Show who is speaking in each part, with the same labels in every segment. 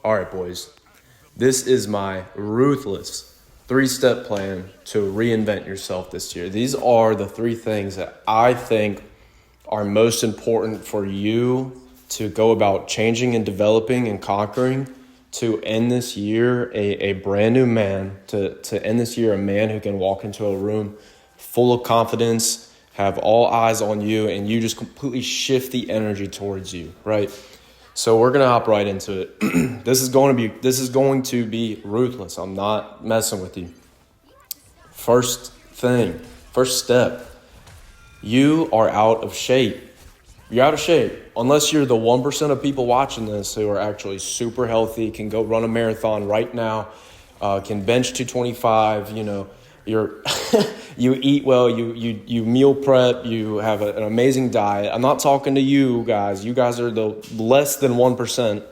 Speaker 1: All right, boys. This is my Ruthless 3-step plan to reinvent yourself this year. These are the 3 things that I think are most important for you to go about changing and developing and conquering to end this year a brand new man, to end this year a man who can walk into a room full of confidence, have all eyes on you, and you just completely shift the energy towards you, right? So we're gonna hop right into it. This is going to be ruthless. I'm not messing with you. First step, you are out of shape. You're out of shape. Unless you're the 1% of people watching this who are actually super healthy, can go run a marathon right now, can bench 225, you're you eat well, you meal prep, you have an amazing diet. I'm not talking to you guys. You guys are the less than 1%. I'm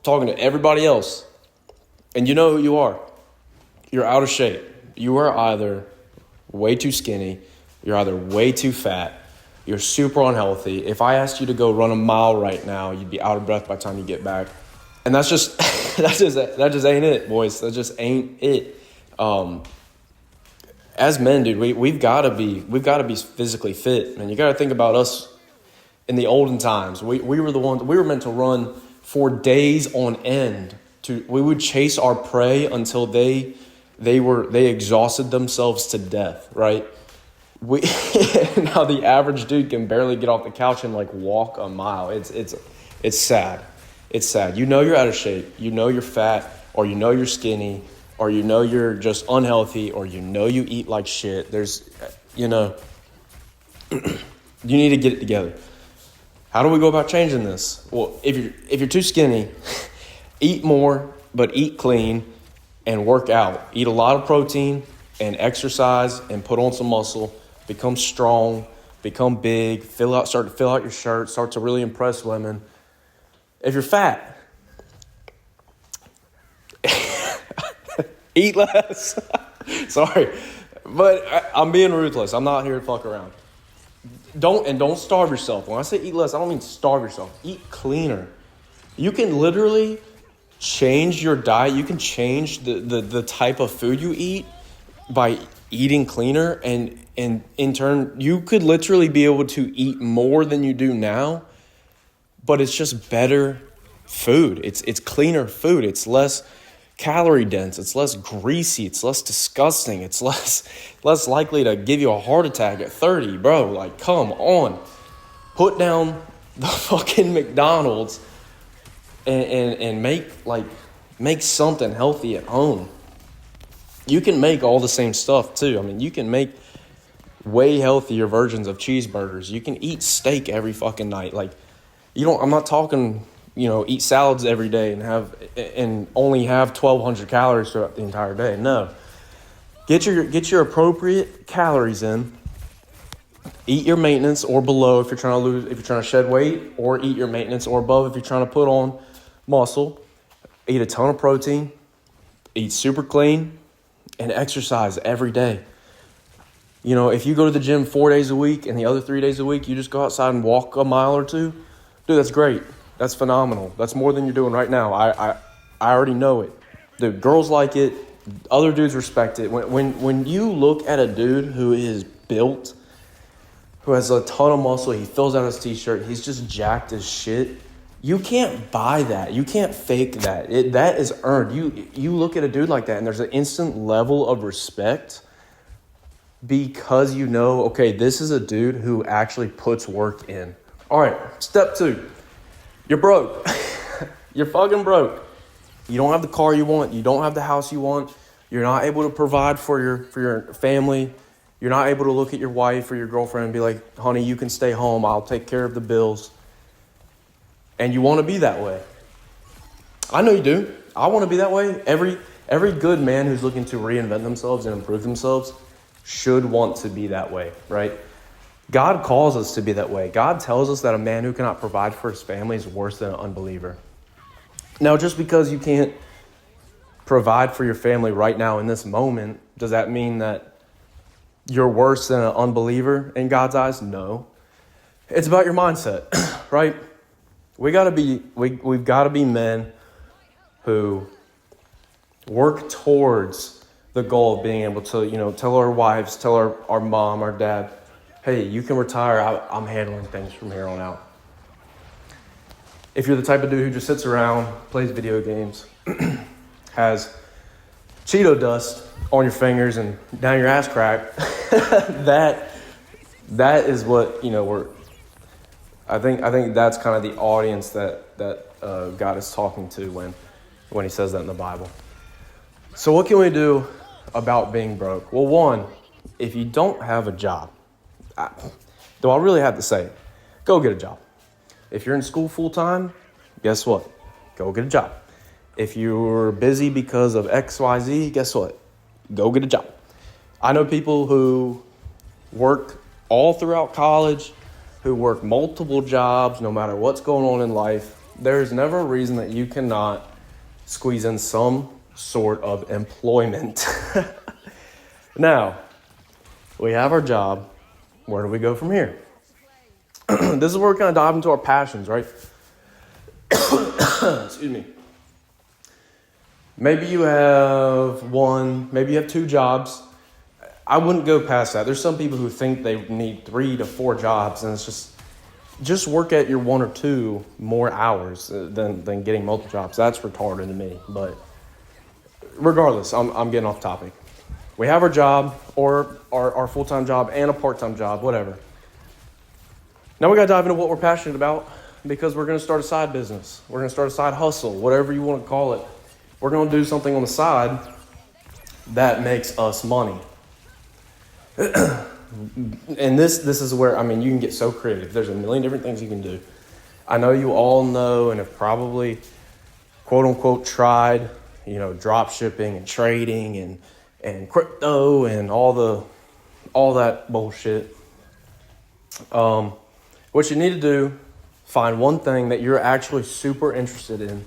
Speaker 1: talking to everybody else. And you know who you are. You're out of shape. You are either way too skinny, you're either way too fat, you're super unhealthy. If I asked you to go run a mile right now, you'd be out of breath by the time you get back. And that's just that just ain't it, boys. That just ain't it. As men, dude, we've got to be physically fit, man. You got to think about us in the olden times. We were meant to run for days on end. We would chase our prey until they exhausted themselves to death, right? Now the average dude can barely get off the couch and walk a mile. It's sad. It's sad. You know you're out of shape. You know you're fat, or you know you're skinny, or you know you're just unhealthy, or you know you eat like shit. You need to get it together. How do we go about changing this? Well, if you're too skinny, eat more, but eat clean and work out. Eat a lot of protein and exercise and put on some muscle. Become strong, become big, start to fill out your shirt, start to really impress women. If you're fat, eat less. Sorry, but I'm being ruthless. I'm not here to fuck around. Don't starve yourself. When I say eat less, I don't mean starve yourself. Eat cleaner. You can literally change your diet. You can change the type of food you eat by eating cleaner, and in turn, you could literally be able to eat more than you do now, but it's just better food. It's cleaner food. It's less calorie dense, it's less greasy, it's less disgusting, it's less likely to give you a heart attack at 30, bro. Come on. Put down the fucking McDonald's and make something healthy at home. You can make all the same stuff too. I mean, you can make way healthier versions of cheeseburgers. You can eat steak every fucking night. I'm not talking eat salads every day and only have 1,200 calories throughout the entire day. No. Get your appropriate calories in. Eat your maintenance or below if you're trying to shed weight, or eat your maintenance or above if you're trying to put on muscle. Eat a ton of protein. Eat super clean and exercise every day. If you go to the gym 4 days a week and the other 3 days a week, you just go outside and walk a mile or two, dude, that's great. That's phenomenal. That's more than you're doing right now. I already know it. Dude, girls like it. Other dudes respect it. When you look at a dude who is built, who has a ton of muscle, he fills out his t-shirt, he's just jacked as shit, you can't buy that. You can't fake that. That is earned. You look at a dude like that and there's an instant level of respect because okay, this is a dude who actually puts work in. All right, step 2. You're broke. You're fucking broke. You don't have the car you want. You don't have the house you want. You're not able to provide for your family. You're not able to look at your wife or your girlfriend and be like, honey, you can stay home. I'll take care of the bills. And you want to be that way. I know you do. I want to be that way. Every good man who's looking to reinvent themselves and improve themselves should want to be that way, right? God calls us to be that way. God tells us that a man who cannot provide for his family is worse than an unbeliever. Now, just because you can't provide for your family right now in this moment, does that mean that you're worse than an unbeliever in God's eyes? No. It's about your mindset, right? We've got to be men who work towards the goal of being able to, tell our wives, tell our mom, our dad, hey, you can retire. I'm handling things from here on out. If you're the type of dude who just sits around, plays video games, has Cheeto dust on your fingers and down your ass crack, that is what, I think that's kind of the audience that God is talking to when he says that in the Bible. So what can we do about being broke? Well, one, if you don't have a job, do I really have to say it? Go get a job. If you're in school full time, guess what? Go get a job. If you're busy because of XYZ, guess what? Go get a job. I know people who work all throughout college, who work multiple jobs, no matter what's going on in life. There's never a reason that you cannot squeeze in some sort of employment. Now, we have our job. Where do we go from here? This is where we kind of dive into our passions, right? Excuse me. Maybe you have one, maybe you have two jobs. I wouldn't go past that. There's some people who think they need 3 to 4 jobs, and it's just work at your 1 or 2 more hours than getting multiple jobs. That's retarded to me. But regardless, I'm getting off topic. We have our job or our full-time job and a part-time job, whatever. Now we got to dive into what we're passionate about, because we're going to start a side business. We're going to start a side hustle, whatever you want to call it. We're going to do something on the side that makes us money. And this is where, you can get so creative. There's a million different things you can do. I know you all know and have probably, quote unquote, tried, drop shipping and trading and crypto and all that bullshit. What you need to do, find one thing that you're actually super interested in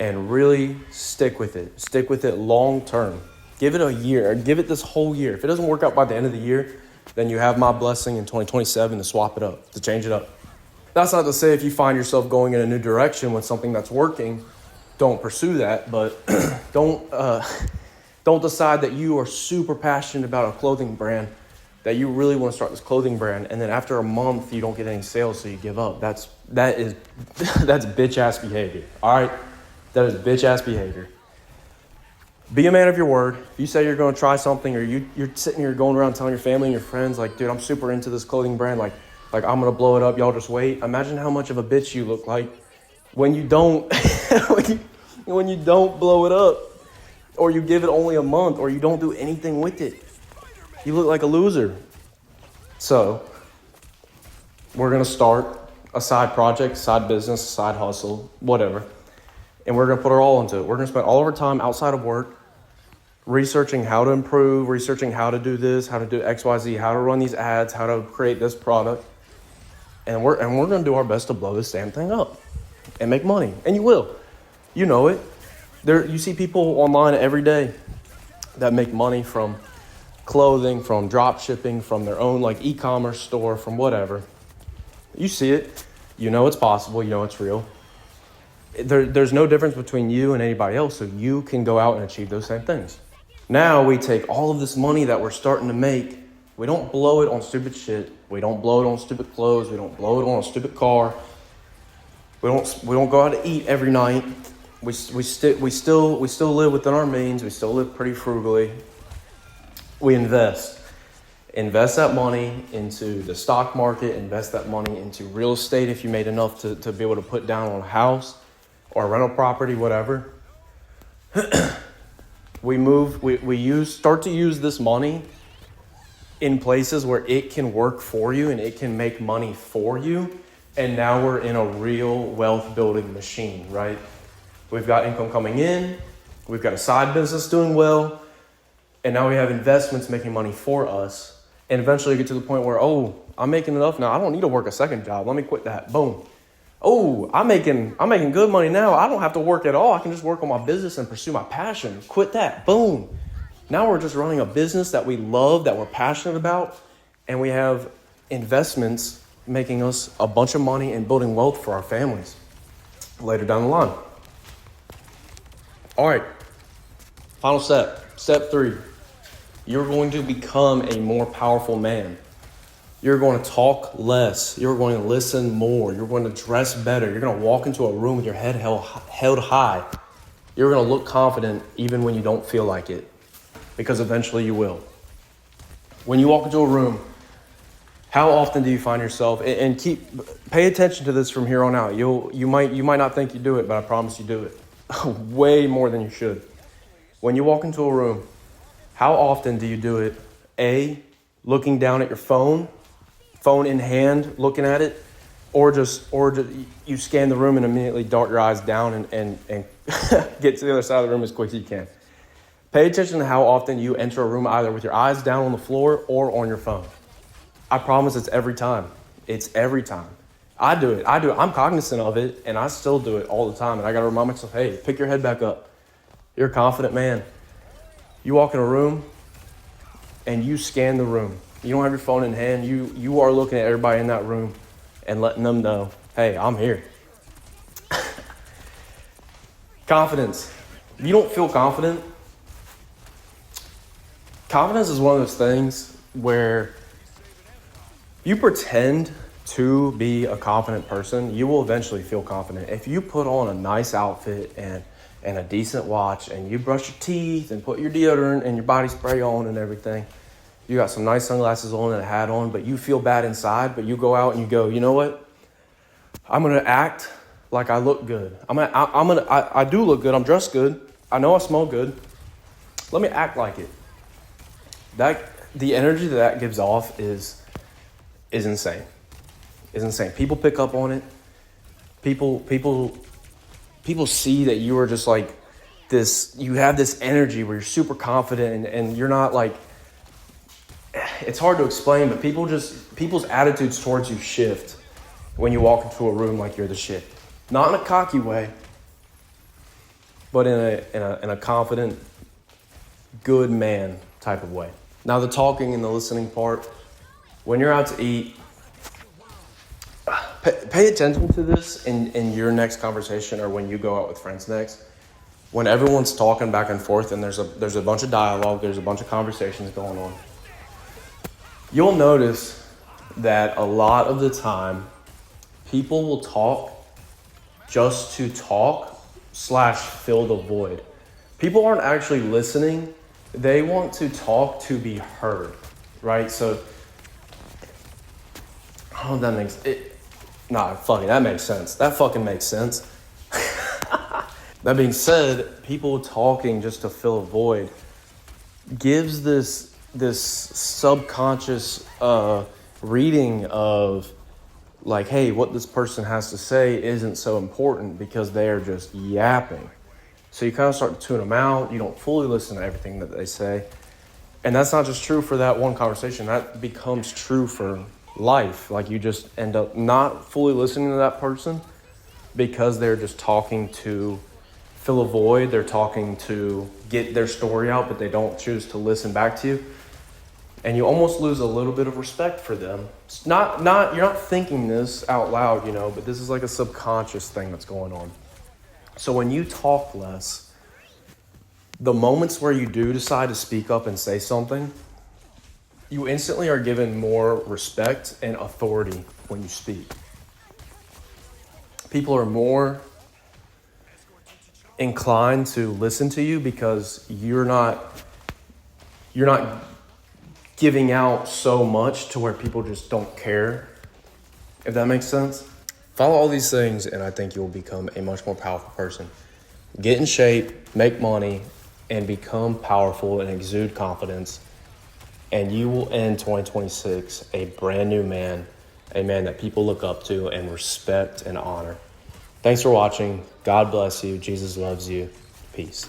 Speaker 1: and really stick with it. Stick with it long term. Give it a year, or give it this whole year. If it doesn't work out by the end of the year, then you have my blessing in 2027 to swap it up, to change it up. That's not to say if you find yourself going in a new direction with something that's working, don't pursue that, but don't decide that you are super passionate about a clothing brand, that you really want to start this clothing brand, and then after a month you don't get any sales, so you give up. That's bitch ass behavior. All right, that is bitch ass behavior. Be a man of your word. If you say you're going to try something, or you're sitting here going around telling your family and your friends, like, dude, I'm super into this clothing brand, like I'm going to blow it up, y'all just wait. Imagine how much of a bitch you look like when you don't when you don't blow it up, or you give it only a month, or you don't do anything with it. You look like a loser. So we're going to start a side project, side business, side hustle, whatever. And we're going to put our all into it. We're going to spend all of our time outside of work researching how to improve, researching how to do this, how to do XYZ, how to run these ads, how to create this product. And we're going to do our best to blow this damn thing up and make money. And you will. You know it. You see people online every day that make money from clothing, from drop shipping, from their own e-commerce store, from whatever. You see it. You know it's possible. You know it's real. There's no difference between you and anybody else, so you can go out and achieve those same things. Now we take all of this money that we're starting to make. We don't blow it on stupid shit. We don't blow it on stupid clothes. We don't blow it on a stupid car. We don't go out to eat every night. We still live within our means. We still live pretty frugally. We invest that money into the stock market. Invest that money into real estate if you made enough to be able to put down on a house or a rental property, whatever. We start to use this money in places where it can work for you and it can make money for you. And now we're in a real wealth building machine, right? We've got income coming in. We've got a side business doing well. And now we have investments making money for us. And eventually get to the point where, I'm making enough now. I don't need to work a second job. Let me quit that. Boom. I'm making good money now. I don't have to work at all. I can just work on my business and pursue my passion. Quit that. Boom. Now we're just running a business that we love, that we're passionate about, and we have investments making us a bunch of money and building wealth for our families later down the line. All right, final step. Step 3. You're going to become a more powerful man. You're going to talk less. You're going to listen more. You're going to dress better. You're going to walk into a room with your head held high. You're going to look confident even when you don't feel like it, because eventually you will. When you walk into a room, how often do you find yourself, and pay attention to this from here on out. You might not think you do it, but I promise you do it. Way more than you should. When you walk into a room, how often do you do it? A, looking down at your phone in hand, looking at it, or just you scan the room and immediately dart your eyes down and get to the other side of the room as quick as you can. Pay attention to how often you enter a room either with your eyes down on the floor or on your phone. I promise it's every time. It's every time. I do it. I'm cognizant of it, and I still do it all the time. And I got to remind myself, hey, pick your head back up. You're a confident man. You walk in a room, and you scan the room. You don't have your phone in hand. You are looking at everybody in that room and letting them know, hey, I'm here. Confidence. If you don't feel confident, confidence is one of those things where you pretend to be a confident person, you will eventually feel confident. If you put on a nice outfit and a decent watch and you brush your teeth and put your deodorant and your body spray on and everything, you got some nice sunglasses on and a hat on, but you feel bad inside, but you go out and you go, you know what? I'm going to act like I look good. I do look good. I'm dressed good. I know I smell good. Let me act like it. The energy that gives off is insane. It's insane. People pick up on it. People see that you are just like this, you have this energy where you're super confident and you're not like, it's hard to explain, but people's attitudes towards you shift when you walk into a room like you're the shit. Not in a cocky way, but in a confident, good man type of way. Now the talking and the listening part, when you're out to eat, pay attention to this in your next conversation or when you go out with friends next. When everyone's talking back and forth and there's a bunch of dialogue, there's a bunch of conversations going on, you'll notice that a lot of the time people will talk just to talk / fill the void. People aren't actually listening. They want to talk to be heard, right? So, that makes it. Nah, fucking, that makes sense. That fucking makes sense. That being said, people talking just to fill a void gives this subconscious reading of like, hey, what this person has to say isn't so important because they're just yapping. So you kind of start to tune them out. You don't fully listen to everything that they say. And that's not just true for that one conversation. That becomes true for life. Like you just end up not fully listening to that person because they're just talking to fill a void. They're talking to get their story out, but they don't choose to listen back to you. And you almost lose a little bit of respect for them. It's not you're not thinking this out loud, but this is like a subconscious thing that's going on. So when you talk less, the moments where you do decide to speak up and say something, you instantly are given more respect and authority when you speak. People are more inclined to listen to you because you're not giving out so much to where people just don't care, if that makes sense. Follow all these things and I think you'll become a much more powerful person. Get in shape, make money, and become powerful and exude confidence. And you will end 2026 a brand new man, a man that people look up to and respect and honor. Thanks for watching. God bless you. Jesus loves you. Peace.